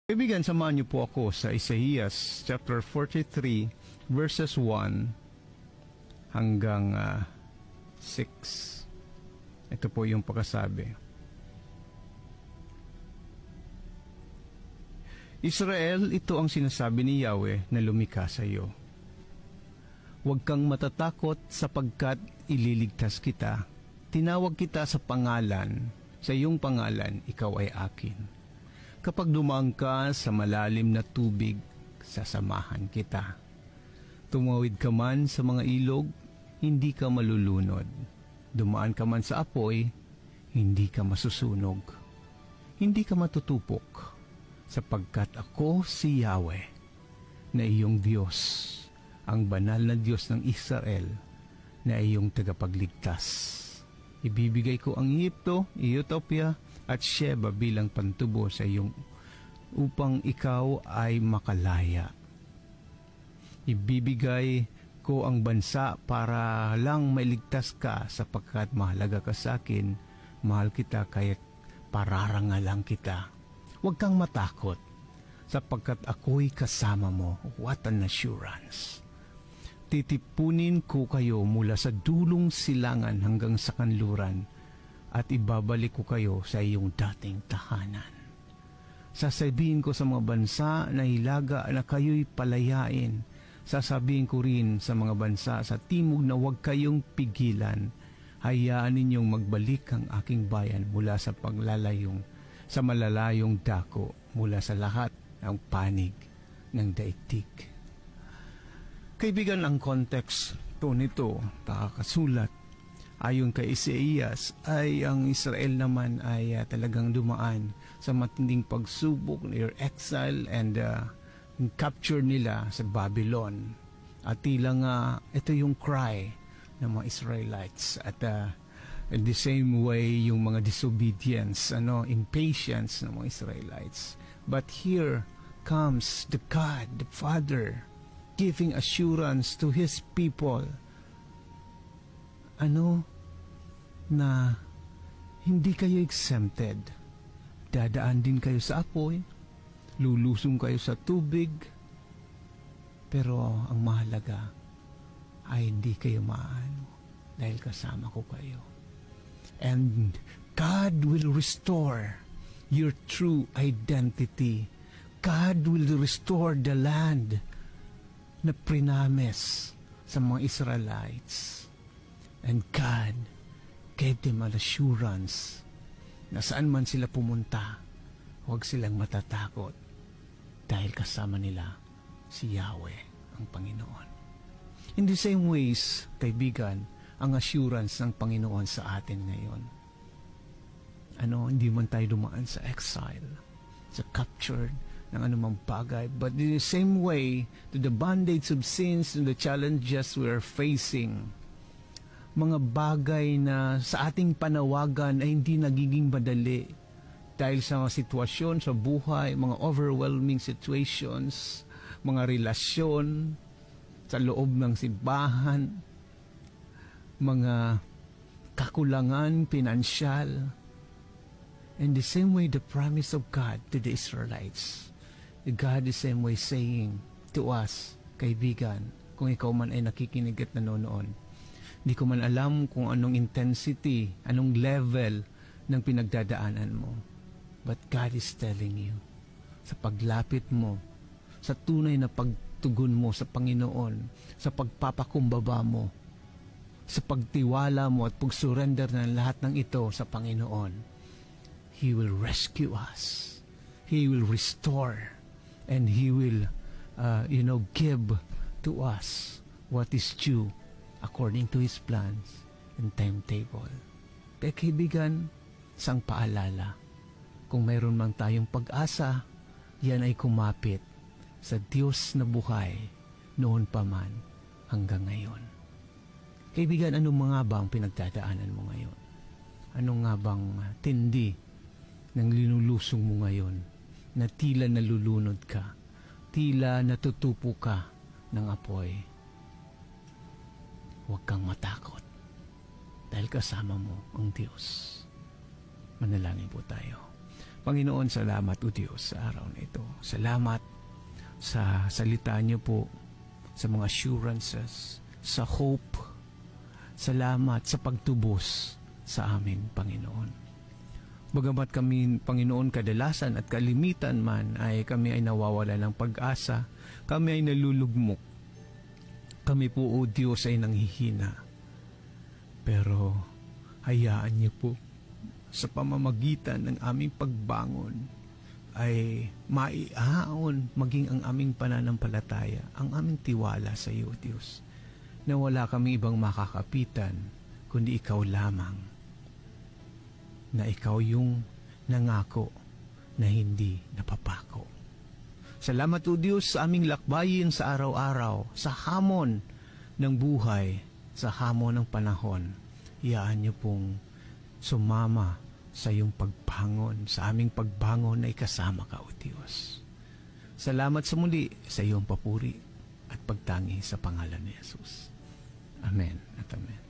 Kaibigan, samahan niyo po ako sa Isaías chapter 43 verses 1 hanggang 6. Ito po yung pagkasabi. Israel, ito ang sinasabi ni Yahweh na lumikha sa iyo. Huwag kang matatakot sapagkat ililigtas kita. Tinawag kita sa pangalan, sa iyong pangalan, ikaw ay akin. Kapag dumaan ka sa malalim na tubig, sasamahan kita. Tumawid ka man sa mga ilog, hindi ka malulunod. Dumaan ka man sa apoy, hindi ka masusunog. Hindi ka matutupok, sapagkat ako si Yahweh, na iyong Diyos, ang banal na Diyos ng Israel, na iyong tagapagligtas. Ibibigay ko ang Egypto, Ethiopia, at Sheba bilang pantubo sa iyong upang ikaw ay makalaya. Ibibigay ko ang bansa para lang mailigtas ka sapagkat mahalaga ka sa akin, mahal kita kaya't pararangalan kita. Huwag kang matakot sapagkat ako'y kasama mo. What an assurance! Titipunin ko kayo mula sa dulong silangan hanggang sa kanluran at ibabalik ko kayo sa iyong dating tahanan. Sasabihin ko sa mga bansa na hilaga na kayo'y palayain. Sasabihin ko rin sa mga bansa sa timog na huwag kayong pigilan. Hayaan ninyong magbalik ang aking bayan mula sa sa malalayong dako, mula sa lahat ng panig ng daigdig. Kaibigan, ang context nito, pakakasulat, ayon kay Isaías, ay ang Israel naman ay talagang dumaan sa matinding pagsubok, near exile, and capture nila sa Babylon. At tila nga, ito yung cry ng mga Israelites. At in the same way, yung mga disobedience, impatience ng mga Israelites. But here comes the God, the Father, giving assurance to His people. Na hindi kayo exempted. Dadaan din kayo sa apoy, lulusong kayo sa tubig, pero ang mahalaga ay hindi kayo maano dahil kasama ko kayo. And God will restore your true identity. God will restore the land na prinames sa mga Israelites. And God gave them an assurance na saan man sila pumunta, huwag silang matatakot dahil kasama nila si Yahweh, ang Panginoon. In the same ways, kaibigan, ang assurance ng Panginoon sa atin ngayon. Hindi man tayo dumaan sa exile, sa captured ng anumang bagay, but in the same way, to the bondage of sins and the challenges we are facing, mga bagay na sa ating panawagan ay hindi nagiging madali dahil sa mga sitwasyon sa buhay, mga overwhelming situations, mga relasyon sa loob ng simbahan, mga kakulangan pinansyal. In the same way, the promise of God to the Israelites, God the same way saying to us, kaibigan, kung ikaw man ay nakikinig at nanonood, di ko man alam kung anong intensity, anong level ng pinagdadaanan mo. But God is telling you, sa paglapit mo, sa tunay na pagtugon mo sa Panginoon, sa pagpapakumbaba mo, sa pagtiwala mo at pagsurrender ng lahat ng ito sa Panginoon, He will rescue us. He will restore. And He will, give to us what is due according to His plans and timetable. Kaya kaibigan, isang paalala, kung mayroon mang tayong pag-asa, yan ay kumapit sa Diyos na buhay noon pa man hanggang ngayon. Kaibigan, ano mga ba ang pinagdadaanan mo ngayon? Ano nga bang tindi ng linulusong mo ngayon na tila nalulunod ka, tila natutupo ka ng apoy? Huwag kang matakot dahil kasama mo ang Diyos. Manalangin po tayo. Panginoon, salamat o Diyos sa araw na ito. Salamat sa salita niyo po, sa mga assurances, sa hope. Salamat sa pagtubos sa amin, Panginoon. Bagamat kami, Panginoon, kadalasan at kalimitan man ay kami ay nawawala ng pag-asa, kami ay nalulugmok. Kami po, O Diyos, ay nanghihina. Pero hayaan niyo po sa pamamagitan ng aming pagbangon ay maiaon maging ang aming pananampalataya, ang aming tiwala sa iyo, Diyos, na wala kami ibang makakapitan kundi ikaw lamang, na ikaw yung nangako na hindi napapako. Salamat o Diyos sa aming lakbayin sa araw-araw, sa hamon ng buhay, sa hamon ng panahon. Iyaan niyo pong sumama sa iyong pagbangon, sa aming pagbangon na ikasama ka o Diyos. Salamat sa muli sa iyong papuri at pagtangi sa pangalan ni Jesus. Amen at amen.